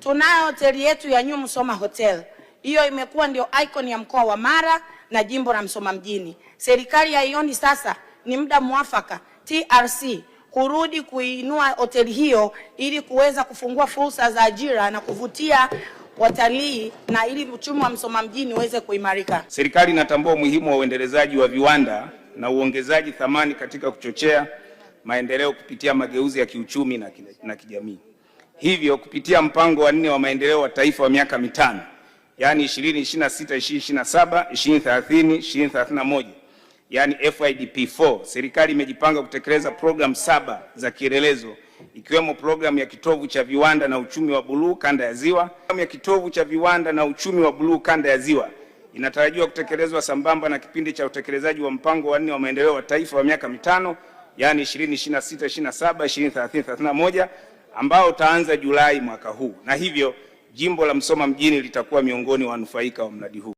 tunayo hoteli yetu ya New Msoma Hotel. Hiyo imekuwa ndio icon ya mkoa wa Mara na jimbo la Msoma mjini. Serikali haioni sasa ni muda mwafaka TRC kurudi kuinua hoteli hiyo ili kuweza kufungua fursa za ajira na kuvutia watalii na ili uchumi wa Msoma mjini uweze kuimarika. Serikali inatambua umuhimu wa uendelezaji wa viwanda na uongezaji thamani katika kuchochea maendeleo kupitia mageuzi ya kiuchumi na kijamii. Hivyo kupitia mpango wa 4 wa maendeleo wa taifa wa miaka mitano, yani 2026-2027, 2030-2031, yani FIDP4, serikali imejipanga kutekeleza programu 7 za kielelezo, ikiwemo programu ya kitovu cha viwanda na uchumi wa buluu kanda ya Ziwa. Programu ya kitovu cha viwanda na uchumi wa buluu kanda ya Ziwa inatarajiwa kutekelezwa sambamba na kipindi cha utekelezaji wa mpango wa 4 wa maendeleo wa taifa wa miaka mitano, yani 2026-2027, 2030-2031, ambao utaanza Julai mwaka huu, na hivyo jimbo la Msoma mjini litakuwa miongoni wa wanufaika wa mradi huu.